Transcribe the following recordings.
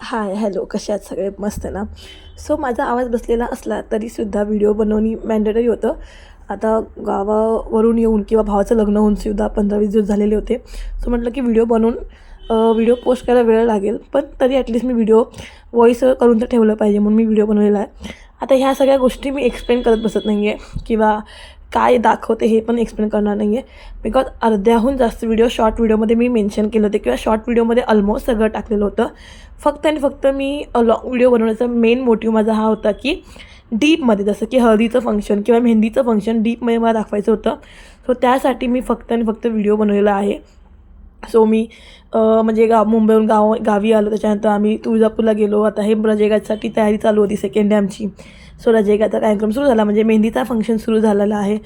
हाय, hello, कसे आहात सगळे? मस्त ना? सो माझा आवाज बसलेला असला तरीसुद्धा व्हिडिओ बनवणे मॅन्डेटरी होतं. आता गावावरून येऊन किंवा भावाचं लग्न होऊनसुद्धा 15-20 दिवस झालेले होते. सो म्हटलं की व्हिडिओ बनवून व्हिडिओ पोस्ट करायला वेळ लागेल, पण तरी ॲटलीस्ट मी व्हिडिओ व्हॉईस करून तर ठेवलं पाहिजे म्हणून मी व्हिडिओ बनवलेला आहे. आता ह्या सगळ्या गोष्टी मी एक्सप्लेन करत बसत नाही आहे किंवा काय दाखवते हे पण एक्सप्लेन करणार नाही आहे. बिकॉज अर्ध्याहून जास्त व्हिडिओ शॉर्ट व्हिडिओमध्ये मी मेन्शन केले होते किंवा शॉर्ट व्हिडिओमध्ये ऑलमोस्ट सगळं टाकलेलं होतं. फक्त आणि फक्त मी लाँग व्हिडिओ बनवण्याचा मेन मोटिव्ह माझा हा होता की डीपमध्ये, जसं की हळदीचं फंक्शन किंवा मेहंदीचं फंक्शन डीपमध्ये मला दाखवायचं होतं. सो त्यासाठी मी फक्त आणि फक्त व्हिडिओ बनवलेला आहे. सो मी म्हणजे मुंबईहून गावी आलो. त्याच्यानंतर आम्ही तुळजापूरला गेलो. आता हे रजेगासाठी तयारी चालू होती सेकंड डे आमची. सो रजेगाचा कार्यक्रम सुरू झाला, म्हणजे मेहंदीचा फंक्शन सुरू झालेला आहे.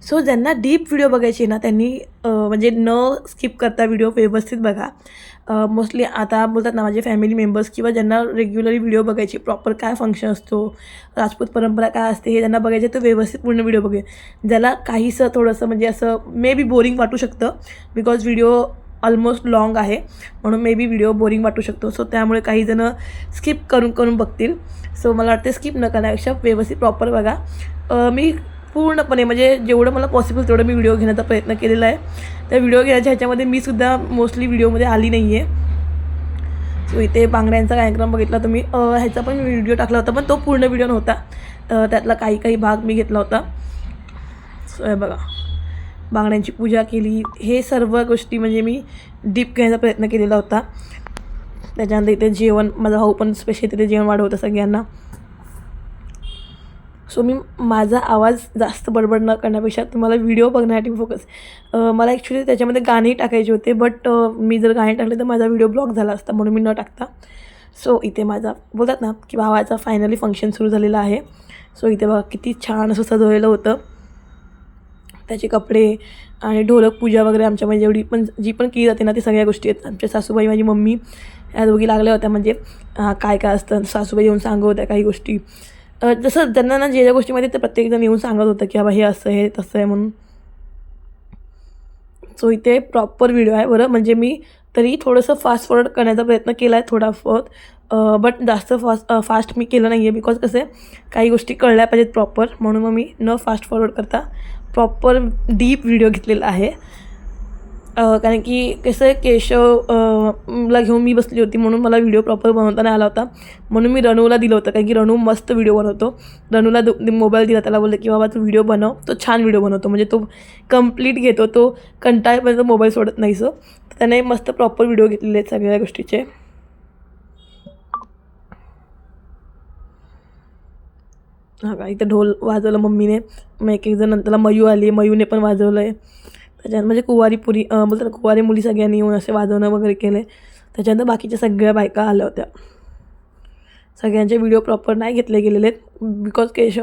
सो ज्यांना डीप व्हिडिओ बघायचे ना त्यांनी म्हणजे न स्किप करता व्हिडिओ व्यवस्थित बघा. मोस्टली आता बोलतात ना माझे फॅमिली मेंबर्स किंवा ज्यांना रेग्युलरली व्हिडिओ बघायची, प्रॉपर काय फंक्शन असतो, राजपूत परंपरा काय असते हे ज्यांना बघायचे तर व्यवस्थित पूर्ण व्हिडिओ बघूया. ज्याला काहीसं थोडंसं म्हणजे असं मे बी बोरिंग वाटू शकतं, बिकॉज व्हिडिओ ऑलमोस्ट लाँग आहे म्हणून मे बी व्हिडिओ बोरिंग वाटू शकतो. सो त्यामुळे काहीजणं स्किप करून करून बघतील. सो मला वाटते स्किप न करण्यापेक्षा व्यवस्थित प्रॉपर बघा. मी पूर्णपणे म्हणजे जेवढं मला पॉसिबल तेवढं मी व्हिडिओ घेण्याचा प्रयत्न केलेला आहे. त्या व्हिडिओ घ्यायच्या ह्याच्यामध्ये मी सुद्धा मोस्टली व्हिडिओमध्ये आली नाही आहे. सो इथे बांगड्यांचा कार्यक्रम बघितला तुम्ही. ह्याचा पण मी व्हिडिओ टाकला होता, पण तो पूर्ण व्हिडिओ नव्हता. त्यातला काही काही भाग मी घेतला होता. सो हे बघा, बांगड्यांची पूजा केली, हे सर्व गोष्टी म्हणजे मी डीप घेण्याचा प्रयत्न केलेला होता. त्याच्यानंतर इथे जेवण, माझा भाऊ पण स्पेशल तिथे जेवण वाढवतं सगळ्यांना. सो मी माझा आवाज जास्त बडबड न करण्यापेक्षा तुम्हाला व्हिडिओ बघण्यासाठी फोकस. मला ॲक्च्युली त्याच्यामध्ये गाणी टाकायचे होते, बट मी जर गाणी टाकले तर माझा व्हिडिओ ब्लॉक झाला असता म्हणून मी न टाकता. सो इथे माझा बोलतात ना की भावाचा फायनली फंक्शन सुरू झालेला आहे. सो इथे बघा किती छान असं सजवलेलं होतं. त्याचे कपडे आणि ढोलक पूजा वगैरे आमच्या म्हणजे जी पण केली जाते ना ती सगळ्या गोष्टी आहेत. आमच्या सासूबाई, माझी मम्मी ह्या दोघी लागल्या होत्या. म्हणजे काय काय असतं सासूबाई येऊन सांगत होत्या काही गोष्टी. जसं त्यांना ना ज्या गोष्टीमध्ये ते प्रत्येकजण येऊन सांगत होतं की बाबा हे असं आहे तसं आहे म्हणून. सो इथे प्रॉपर व्हिडिओ आहे बरं. म्हणजे मी तरी थोडंसं फास्ट फॉरवर्ड करण्याचा प्रयत्न केला आहे थोडाफार, बट जास्त फास्ट मी केलं नाही आहे. बिकॉज कसं आहे काही गोष्टी कळल्या पाहिजेत प्रॉपर, म्हणून मग मी न फास्ट फॉरवर्ड करता प्रॉपर डीप व्हिडिओ घेतलेला आहे. कारण की कसं आहे ला घेऊन मी बसली होती म्हणून मला व्हिडिओ प्रॉपर बनवता नाही आला होता. म्हणून मी रणूला दिलं होतं, कारण की रणू मस्त व्हिडिओ बनवतो. रणूला मोबाईल दिला, त्याला बोलले की बाबा तू व्हिडिओ बनव, तो छान व्हिडिओ बनवतो, म्हणजे तो कंप्लीट घेतो, तो कंटाळेपर्यंत मोबाईल सोडत नाही. सो त्याने मस्त प्रॉपर व्हिडिओ घेतलेले आहेत सगळ्या गोष्टीचे. हा का, इथं ढोल वाजवलं मम्मीने. मग एक एक जण नंतरला मयू आली, मयूने पण वाजवलं आहे. त्याच्यानंतर म्हणजे बोलतात कुवारी मुली सगळ्यांनी येऊन असे वाजवणं वगैरे केले. त्याच्यानंतर बाकीच्या सगळ्या बायका आल्या होत्या. सगळ्यांचे व्हिडिओ प्रॉपर नाही घेतले गेलेले आहेत, बिकॉज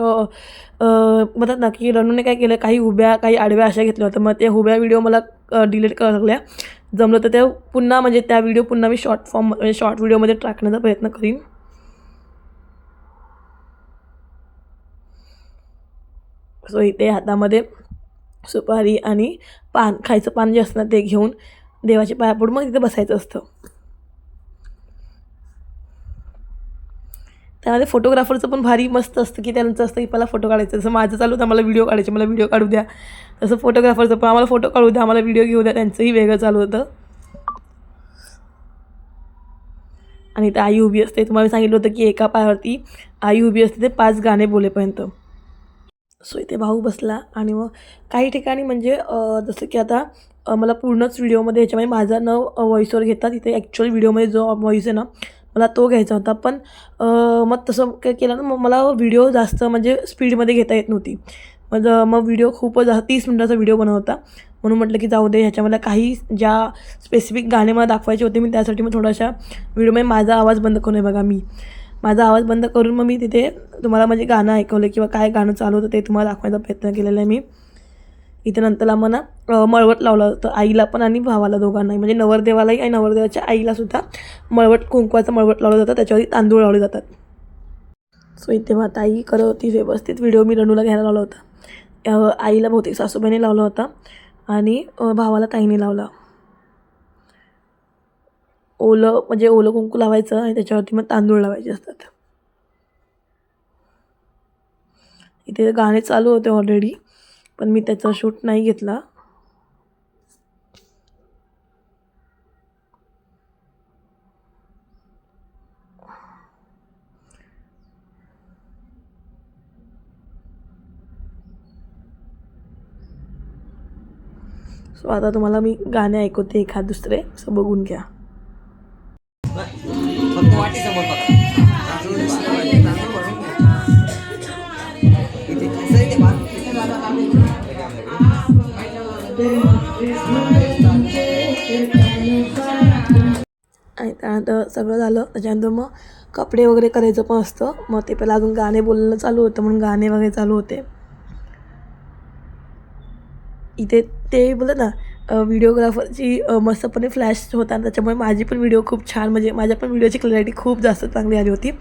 म्हणतात ना की रणूने काय केलं, काही उभ्या काही आडव्या अशा घेतल्या होत्या. मग त्या उभ्या व्हिडिओ मला डिलीट करायला लागल्या. जमलं तर त्या पुन्हा म्हणजे त्या व्हिडिओ पुन्हा मी शॉर्ट व्हिडिओमध्ये टाकण्याचा प्रयत्न करीन. सो इथे हातामध्ये सुपारी आणि पान, खायचं पान जे असतं ना ते घेऊन देवाचे पाया पडून मग तिथे बसायचं असतं. त्यामध्ये फोटोग्राफरचं पण भारी मस्त असतं की त्यांचं असतं की मला फोटो काढायचं. जसं माझं चालू होतं मला व्हिडिओ काढायचे, मला व्हिडिओ काढू द्या. तसं फोटोग्राफरचं पण आम्हाला फोटो काढू द्या, आम्हाला व्हिडिओ घेऊ द्या, त्यांचंही वेगळं चालू होतं. आणि इथे आई उभी असते. तुम्हाला सांगितलं होतं की एका पायावरती आई उभी असते ते 5 गाणे बोलेपर्यंत. सो इथे भाऊ बसला आणि मग काही ठिकाणी म्हणजे जसं की आता मला पूर्णच व्हिडिओमध्ये ह्याच्यामध्ये माझा न व्हॉईसवर घेतात. इथे ॲक्च्युअल व्हिडिओमध्ये जो व्हॉईस आहे ना मला तो घ्यायचा होता. पण मग तसं काय केलं ना, मग मला व्हिडिओ जास्त म्हणजे स्पीडमध्ये घेता येत नव्हती. मग व्हिडिओ खूपच 30 मिनटाचा व्हिडिओ बनवत होता. म्हणून म्हटलं की जाऊ दे, ह्याच्यामध्ये काही ज्या स्पेसिफिक गाणे मला दाखवायचे होते मी त्यासाठी मग थोड्याशा व्हिडिओमध्ये माझा आवाज बंद करून आहे बघा. माझा आवाज बंद करून मग मी तिथे तुम्हाला म्हणजे गाणं ऐकवलं किंवा काय गाणं चालू होतं ते तुम्हाला दाखवायचा प्रयत्न केलेला आहे मी. इथे नंतरला मला मळवट लावलं होतं आईला पण आणि भावाला दोघांनाही, म्हणजे नवरदेवालाही आणि नवरदेवाच्या आईलासुद्धा कुंकवाचं मळवट लावलं जातं, त्याच्यावरती तांदूळ लावले जातात. सो इथे मग ताई करत होती व्यवस्थित व्हिडिओ. मी रणूला घ्यायला लावला होता, आईला बहुतेक सासूबाईने लावला होता आणि भावाला ताईने लावला. म्हणजे ओलं कुंकू लावायचं आणि त्याच्यावरती मग तांदूळ लावायचे असतात. इथे गाणे चालू होते ऑलरेडी, पण मी त्याचा शूट नाही घेतला. सो आता तुम्हाला मी गाणे ऐकवते एखाद दुसरे, सो बघून घ्या. आणि त्यानंतर सगळं झालं. त्याच्यानंतर मग कपडे वगैरे करायचं पण असतं. मग ते पहिला अजून गाणे बोलणं चालू होतं, म्हणून गाणे वगैरे चालू होते. इथे ते बोलत ना व्हिडिओग्राफरची मस्तपणे फ्लॅश होता आणि त्याच्यामुळे माझी पण व्हिडिओ खूप छान, म्हणजे माझ्या पण व्हिडिओची क्लॅरिटी खूप जास्त चांगली आली होती.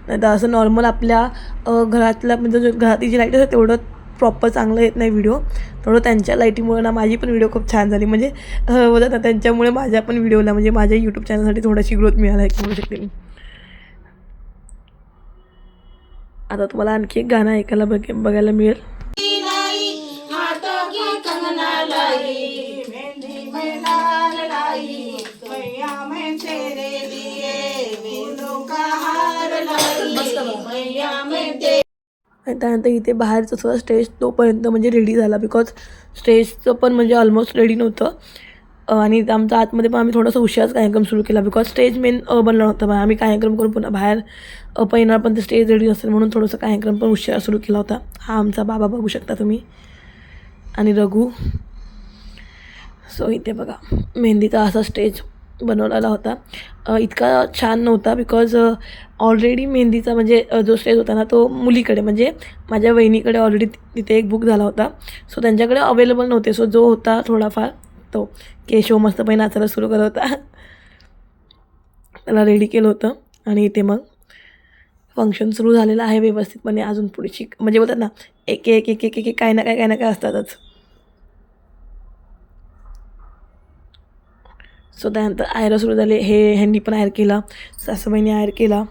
नाही तर असं नॉर्मल आपल्या घरातल्या म्हणजे घरातली जी लाईट असते तेवढं प्रॉपर चांगलं येत नाही व्हिडिओ. तेवढं त्यांच्या लाईटीमुळे ना माझी पण व्हिडिओ खूप छान झाली. म्हणजे बोलत ना त्यांच्यामुळे माझ्या पण व्हिडिओला म्हणजे माझ्या यूट्यूब चॅनलसाठी थोडीशी ग्रोथ मिळाली आहे म्हणू शकते मी. आता तुम्हाला आणखी एक गाणं ऐकायला बघायला मिळेल. आणि त्यानंतर इथे बाहेरचं थोडं स्टेज तोपर्यंत म्हणजे रेडी झाला, बिकॉज स्टेजचं पण म्हणजे ऑलमोस्ट रेडी नव्हतं. आणि आमच्या आतमध्ये पण आम्ही थोडंसं उशिराच कार्यक्रम सुरू केला, बिकॉज स्टेज मेन बनलं नव्हतं. आम्ही कार्यक्रम करून पुन्हा बाहेर पण येणार, पण ते स्टेज रेडी नसेल म्हणून थोडंसं कार्यक्रम पण उशिरा सुरू केला होता. हा आमचा बाबा बघू शकता तुम्ही आणि रघु. सो इथे बघा मेहंदीचा असा स्टेज बनवलेला होता. इतका छान नव्हता, बिकॉज ऑलरेडी मेहंदीचा म्हणजे जो स्टेज होता ना तो मुलीकडे म्हणजे माझ्या वहिनीकडे ऑलरेडी तिथे एक बुक झाला होता. सो त्यांच्याकडे अवेलेबल नव्हते. सो जो होता थोडाफार तो केशव मस्तपणे नाचायला सुरू करत होता. त्याला रेडी केलं होतं. आणि इथे मग फंक्शन सुरू झालेलं आहे व्यवस्थितपणे. अजून पुढची म्हणजे बोलतात ना एक एक एक एक एक काय ना काय असतातच. सो त्यानंतर आयर सुरू झाले. ह्यांनी पण आयर केला, सासूबाईंनी आयर केला.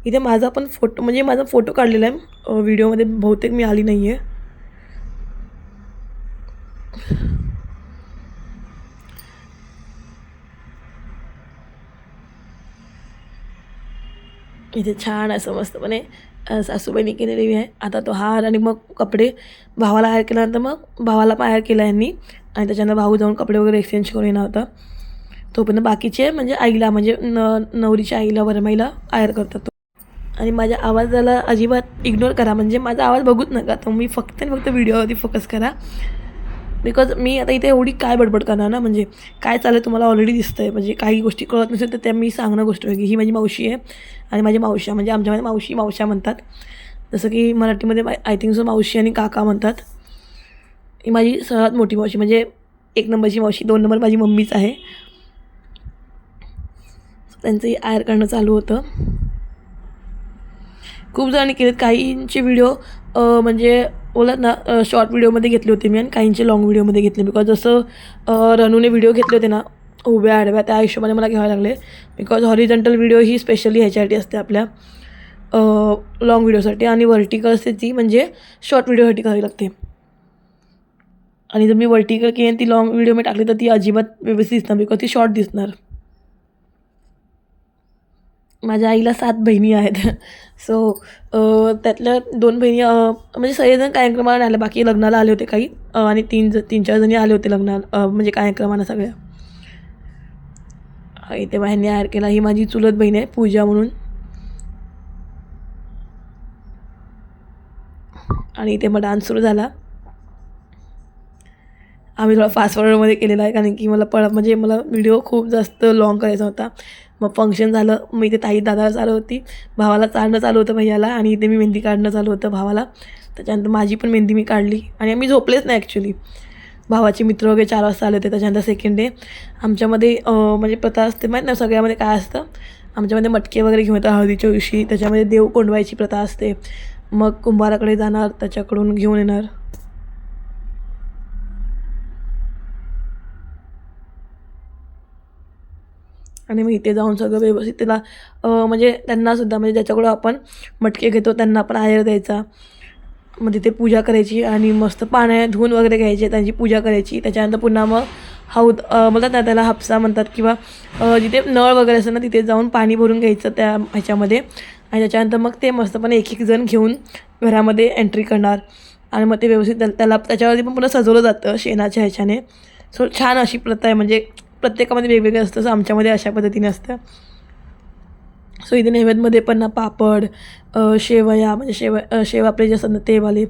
इथे माझा पण फोटो म्हणजे माझा फोटो काढलेला आहे व्हिडिओमध्ये, बहुतेक मी आली नाही आहे. इथे छान असं मस्तपणे सासूबाईंनी केलेली आहे. आता तो हार आणि मग कपडे भावाला आयर केल्यानंतर मग भावाला पण आयर केला यांनी. आणि त्याच्यानंतर भाऊ जाऊन कपडे वगैरे एक्सचेंज करून येणार होता. तोपर्यंत बाकीचे म्हणजे आईला म्हणजे नवरीच्या आईला वरमाईला आयर करतात. आणि माझ्या आवाजाला अजिबात इग्नोर करा, म्हणजे माझा आवाज बघूच नका. तर मी फक्त आणि फक्त व्हिडिओवरती फोकस करा, बिकॉज मी आता इथे एवढी काय बडबड करणार ना, म्हणजे काय चाललं तुम्हाला ऑलरेडी दिसतं आहे. म्हणजे काही गोष्टी कळत नसेल तर त्या मी सांगणं गोष्ट वेगळी. ही माझी मावशी आहे आणि माझी मावशा म्हणजे आमच्यामध्ये मावशा म्हणतात. जसं की मराठीमध्ये आय थिंक सो मावशी आणि काका म्हणतात. ही माझी सर्वात मोठी मावशी म्हणजे 1 नंबरची मावशी. 2 नंबर माझी मम्मीच आहे. त्यांचंही आयर करणं चालू होतं. खूप जणांनी केलेत. काहींचे व्हिडिओ म्हणजे बोलत ना शॉर्ट व्हिडिओमध्ये घेतले होते मी आणि काहींचे लाँग व्हिडिओमध्ये घेतले, बिकॉज जसं रणूने व्हिडिओ घेतले होते ना उभ्या आडव्या, त्या हिशोबाने मला घ्यावे लागले. Because horizontal video he specially ह्याच्यासाठी असते आपल्या लाँग व्हिडिओसाठी, आणि वर्टिकल असते ती म्हणजे शॉर्ट व्हिडिओसाठी करावी लागते. आणि जर मी वर्टिकल केली आणि ती लाँग व्हिडिओ मी टाकली तर ती अजिबात व्यवस्थित दिसणार, बिकॉज ती शॉर्ट दिसणार. माझ्या आईला 7 बहिणी आहेत. सो त्यातल्या 2 बहिणी म्हणजे सगळेजण कार्यक्रमाला नाही आले, बाकी लग्नाला आले होते काही. आणि 3-4 जणी आले होते लग्नाला म्हणजे कार्यक्रमाला सगळ्या. इथे ह्यांनी आयर केला. ही माझी चुलत बहीण आहे पूजा म्हणून. आणि इथे मग डान्स सुरू झाला. आम्ही थोडा फास्ट फॉरवर्डमध्ये केलेला आहे, कारण की मला म्हणजे मला व्हिडिओ खूप जास्त लाँग करायचा होता. मग फंक्शन झालं. मग इथे ताई दादा चालू होती, भावाला चालणं चालू होतं भैयाला, आणि इथे मी मेहंदी काढणं चालू होतं भावाला. त्याच्यानंतर माझी पण मेहंदी मी काढली आणि आम्ही झोपलेच नाही ॲक्च्युली. भावाचे मित्र वगैरे 4 वाजता आले होते. त्याच्यानंतर सेकंड डे आमच्यामध्ये म्हणजे प्रथा असते माहीत नाही सगळ्यामध्ये काय असतं. आमच्यामध्ये मटके वगैरे घेऊन येतात हळदीच्या दिवशी. त्याच्यामध्ये देव कोंडवायची प्रथा असते. मग कुंभाराकडे जाणार, त्याच्याकडून घेऊन येणार. आणि मग इथे जाऊन सगळं व्यवस्थित तिला म्हणजे त्यांनासुद्धा म्हणजे ज्याच्याकडं आपण मटके घेतो त्यांना आपण आहेर द्यायचा. मग तिथे पूजा करायची आणि मस्त पाण्यात धुवून वगैरे घ्यायचे, त्यांची पूजा करायची. त्याच्यानंतर पुन्हा मग हौद म्हणतात ना, त्याला हापसा म्हणतात, किंवा जिथे नळ वगैरे असतं ना तिथे जाऊन पाणी भरून घ्यायचं त्या ह्याच्यामध्ये. आणि त्याच्यानंतर मग ते मस्तपणे एक जण घेऊन घरामध्ये एंट्री करणार आणि मग ते व्यवस्थित त्याला त्याच्यावरती पण पुन्हा सजवलं जातं शेणाच्या ह्याच्याने. सो छान अशी प्रथा आहे, म्हणजे प्रत्येकामध्ये वेगवेगळं असतं. सो आमच्यामध्ये अशा पद्धतीने असतं. सो इथे नैवेद्यमध्ये पण ना पापड, शेवया, म्हणजे शेव आपले जे असतात ना तेवाले,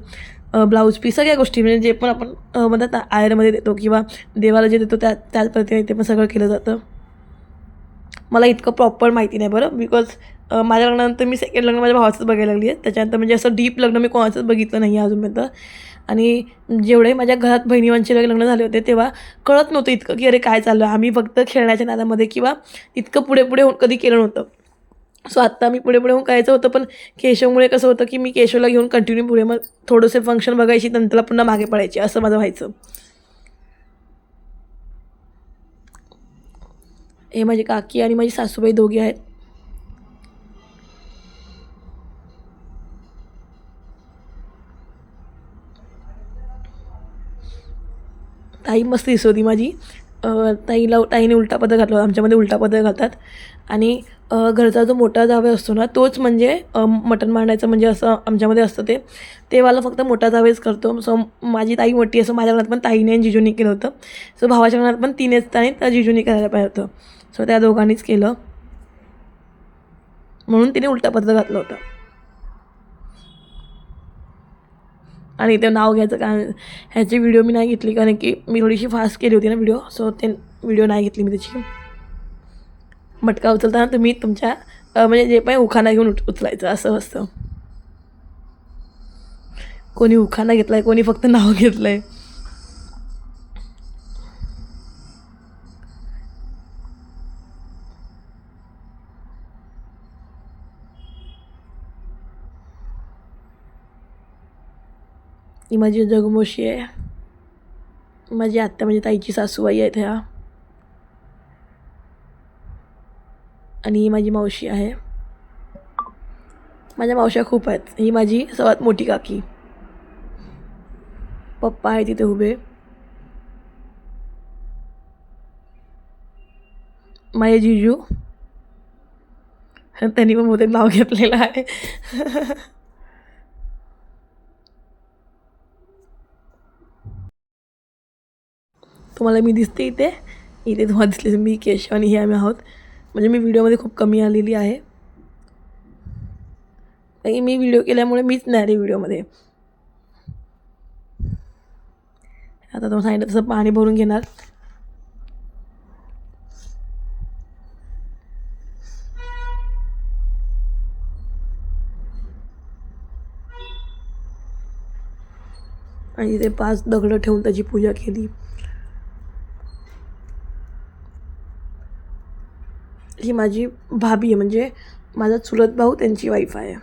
ब्लाऊज पीस, सगळ्या गोष्टी म्हणजे जे पण आपण म्हणतात ना आयरमध्ये देतो किंवा देवाला जे देतो त्याच पद्धतीने इथे पण सगळं केलं जातं. मला इतकं प्रॉपर माहिती नाही बरं, बिकॉज माझ्या लग्नानंतर मी सेकंड लग्न माझ्या भावाचंच बघायला लागली आहे. त्याच्यानंतर म्हणजे असं डीप लग्न मी कोणाचंच बघितलं नाही आहे अजूनपर्यंत. आणि जेवढे माझ्या घरात बहिणीवांचे लग्न झाले होते तेव्हा कळत नव्हतं इतकं की अरे काय चाललं. आम्ही फक्त खेळण्याच्या नादामध्ये किंवा इतकं पुढे होऊन कधी केलं नव्हतं. सो आत्ता मी पुढे होऊन करायचं होतं, पण केशवमुळे कसं होतं की मी केशवला घेऊन कंटिन्यू पुढे, मग थोडंसं फंक्शन बघायची नंतरला पुन्हा मागे पडायची, असं माझं व्हायचं. हे माझी काकी आणि माझी सासूबाई दोघी आहेत. ताई मस्त दिसत होती माझी. ताईने उलटा पदर घातला होता. आमच्यामध्ये उलटा पदर घालतात. आणि घरचा जो मोठा जावई असतो ना तोच म्हणजे मटण मांडायचं, म्हणजे असं आमच्यामध्ये असतं ते वाला फक्त मोठा जावईच करतो. सो माझी ताई मोठी, असं माझ्या लग्नात पण ताईने आणि जिजूनी केलं होतं. सो भावाच्या लग्नात पण तिनेच आणि त्या जिजूनी करायला पाहिजे होतं. सो त्या दोघांनीच केलं, म्हणून तिने उलटा पदर घातलं होतं. आणि ते नाव घ्यायचं कारण ह्याची व्हिडिओ मी नाही घेतली, कारण की मी थोडीशी फास्ट केली होती ना व्हिडिओ. सो ते व्हिडिओ नाही घेतली मी त्याची. मटका उचलताना तुम्ही तुमच्या म्हणजे जे पण उखाणा घेऊन उचलायचं असं असतं. कोणी उखाणा घेतला आहे, कोणी फक्त नाव घेतलं आहे. ही माझी जगमोशी आहे. माझी आत्या म्हणजे ताईची सासूबाई आहेत ह्या. आणि ही माझी मावशी आहे. माझ्या मावश्या खूप आहेत. ही माझी सर्वात मोठी काकी. पप्पा आहे तिथे उभे. माझे जिजू, त्यांनी पण बहुतेक नाव घेतलेलं आहे. तुम्हाला मी दिसते इथे तुम्हाला दिसले मी, केशव आणि हे आम्ही आहोत. म्हणजे मी व्हिडिओमध्ये खूप कमी आलेली आहे. मी व्हिडिओ केल्यामुळे मीच नाही आले व्हिडिओमध्ये. आता तुम्हाला सांगितलं तसं पाणी भरून घेणार. आणि इथे 5 दगडं ठेवून त्याची पूजा केली. ही माझी भाभी आहे, म्हणजे माझा चुलत भाऊ त्यांची वाईफ आहे.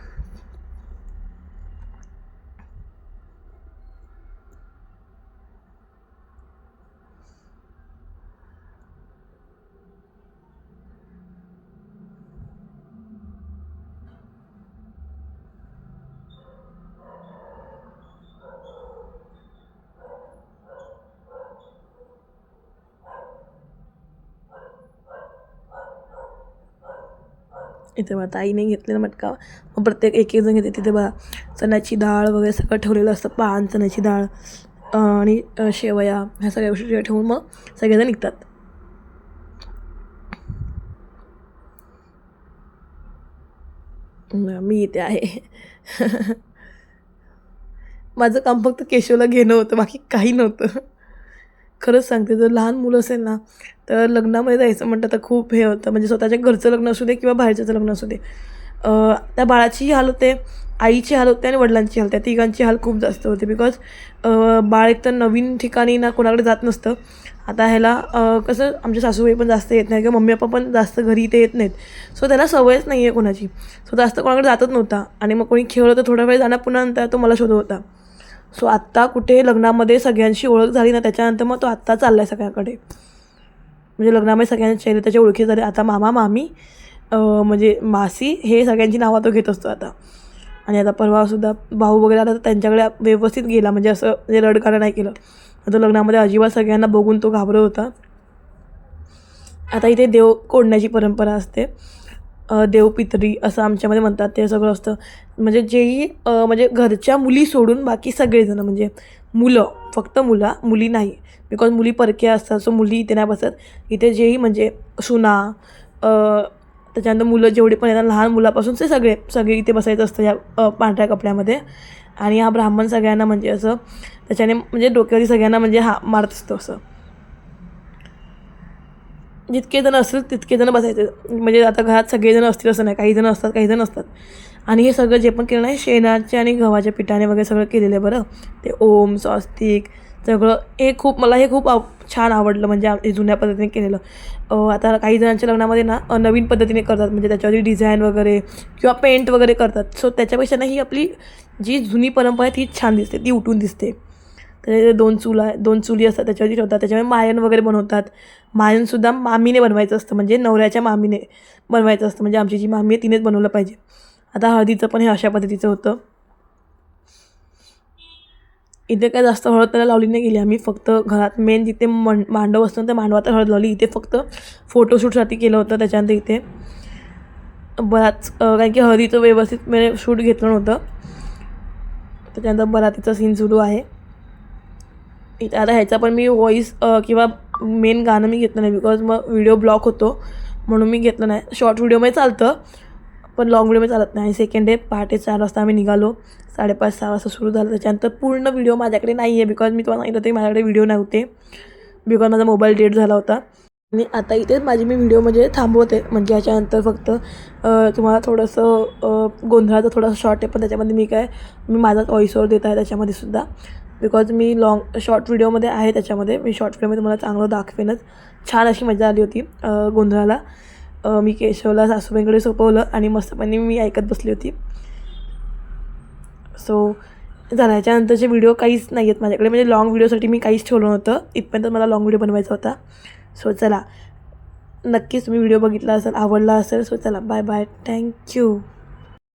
इथे बघा ताईने घेतलेला मटका. मग प्रत्येक एक जण घेते. तिथे बघा चण्याची डाळ वगैरे सगळं ठेवलेलं असतं. पान, चण्याची डाळ आणि शेवया, ह्या सगळ्या गोष्टी ठेवून मग सगळेजण निघतात. मी इथे आहे. माझं काम फक्त केशवला घेणं होतं, बाकी काही नव्हतं. खरंच सांगते, जर लहान मुलं असेल ना तर लग्नामध्ये जायचं म्हटलं तर खूप हे होतं. म्हणजे स्वतःच्या घरचं लग्न असू दे किंवा बाहेरच्याचं लग्न असू दे, त्या बाळाचीही हाल होते, आईची हाल होते आणि वडिलांची हाल, त्या तिघांची हाल खूप जास्त होते. बिकॉज बाळ एक तर नवीन ठिकाणी ना कोणाकडे जात नसतं. आता ह्याला कसं आमच्या सासूबाई पण जास्त येत नाही किंवा मम्मी पप्पा पण जास्त घरी इथे येत नाहीत. सो त्याला सवयच नाही आहे कोणाची. सो जास्त कोणाकडे जातच नव्हता. आणि मग कोणी खेळलं तर थोडा वेळ जाणार, पुन्हा नंतर तो मला शोधत होता. सो आत्ता कुठे लग्नामध्ये सगळ्यांशी ओळख झाली ना त्याच्यानंतर मग तो आत्ता चालला आहे सगळ्याकडे. म्हणजे लग्नामध्ये सगळ्यांचे चेहरे त्याच्या ओळखी झाले. आता मामा मामी म्हणजे मासी हे सगळ्यांची नावं तो घेत असतो आता. आणि आता परवासुद्धा भाऊ वगैरे आला तर त्यांच्याकडे व्यवस्थित गेला, म्हणजे असं म्हणजे रडगाणं नाही केलं. आता लग्नामध्ये अजिबात सगळ्यांना बघून तो घाबरत होता. आता इथे देव कोंडण्याची परंपरा असते. देवपितरी असं आमच्यामध्ये म्हणतात, ते सगळं असतं. म्हणजे जेही म्हणजे घरच्या मुली सोडून बाकी सगळेजण, म्हणजे मुलं, फक्त मुली नाही, बिकॉज मुली परक्या असतात, सो मुली इथे नाही बसत. इथे जेही म्हणजे सुना, त्याच्यानंतर मुलं जेवढे पण येतात लहान मुलापासून ते सगळे इथे बसायचं असतं या पांढऱ्या कपड्यामध्ये. आणि हा ब्राह्मण सगळ्यांना म्हणजे असं त्याच्याने म्हणजे डोक्यावरती सगळ्यांना म्हणजे मारत असतो. असं जितके जण असतील तितके जण बसायचे. म्हणजे आता घरात सगळेजण असतील असं नाही, काही जण असतात काही जण असतात. आणि हे सगळं जे पण केलं नाही शेणाच्या आणि गव्हाच्या पिठाने वगैरे सगळं केलेलं आहे बरं. ते ओम स्वस्तिक सगळं हे मला हे खूप छान आवडलं, म्हणजे हे जुन्या पद्धतीने केलेलं. आता काही जणांच्या लग्नामध्ये ना नवीन पद्धतीने करतात, म्हणजे त्याच्यावरती डिझाईन वगैरे किंवा पेंट वगैरे करतात. सो त्याच्यापेक्षा ना ही आपली जी जुनी परंपरा आहे ती छान दिसते, ती उठून दिसते. त्याच्यामध्ये दोन चुली असतात त्याच्यावरती ठेवतात, त्याच्यामुळे मायन वगैरे बनवतात. मायनसुद्धा मामीने बनवायचं असतं, म्हणजे नवऱ्याच्या मामीने बनवायचं असतं, म्हणजे आमची जी मामी आहे तिनेच बनवलं पाहिजे. आता हळदीचं पण हे अशा पद्धतीचं होतं. इथे काय जास्त हळद त्याला लावली नाही गेली आम्ही, फक्त घरात मेन जिथे मांडव असतं त्या मांडवात हळद लावली. इथे फक्त फोटोशूटसाठी केलं होतं. त्याच्यानंतर इथे बराच कारण की हळदीचं व्यवस्थित म्हणजे शूट घेतलं नव्हतं. त्याच्यानंतर बरातीचा सीन सुरू आहे इथे. आता ह्याचा पण मी व्हॉईस किंवा मेन गाणं मी घेतलं नाही, बिकॉज मग व्हिडिओ ब्लॉक होतो म्हणून मी घेतलं नाही. शॉर्ट व्हिडिओमध्ये चालतं पण लॉंग व्हिडिओमध्ये चालत नाही. आणि सेकंड डे पहाटे 4 वाजता आम्ही निघालो, 5:30-6 वाजता सुरू झालं. त्याच्यानंतर पूर्ण व्हिडिओ माझ्याकडे नाही आहे, बिकॉज मी तुम्हाला सांगितलं होते माझ्याकडे व्हिडिओ नव्हते, बिकॉज माझा मोबाईल डेड झाला होता. आणि आता इथेच मी व्हिडिओ म्हणजे थांबवते, म्हणजे याच्यानंतर फक्त तुम्हाला थोडंसं गोंधळाचं थोडंसं शॉर्ट आहे, पण त्याच्यामध्ये मी माझाच व्हॉईस ओव्हर देत आहे त्याच्यामध्ये सुद्धा, बिकॉज मी शॉर्ट व्हिडिओमध्ये आहे. त्याच्यामध्ये मी शॉर्ट व्हिडिओमध्ये मला चांगलं दाखवेनच. छान अशी मजा आली होती गोंधळाला. मी केशवला सासूबाईंकडे सोपवलं आणि मस्तपणे मी ऐकत बसली होती. सो झालं. याच्यानंतरचे व्हिडिओ काहीच नाही आहेत माझ्याकडे, म्हणजे लाँग व्हिडिओसाठी मी काहीच ठेवलं नव्हतं. इथपर्यंत मला लाँग व्हिडिओ बनवायचा होता. सो चला, नक्कीच तुम्ही व्हिडिओ बघितला असेल, आवडला असेल. सो चला, बाय बाय, थँक्यू.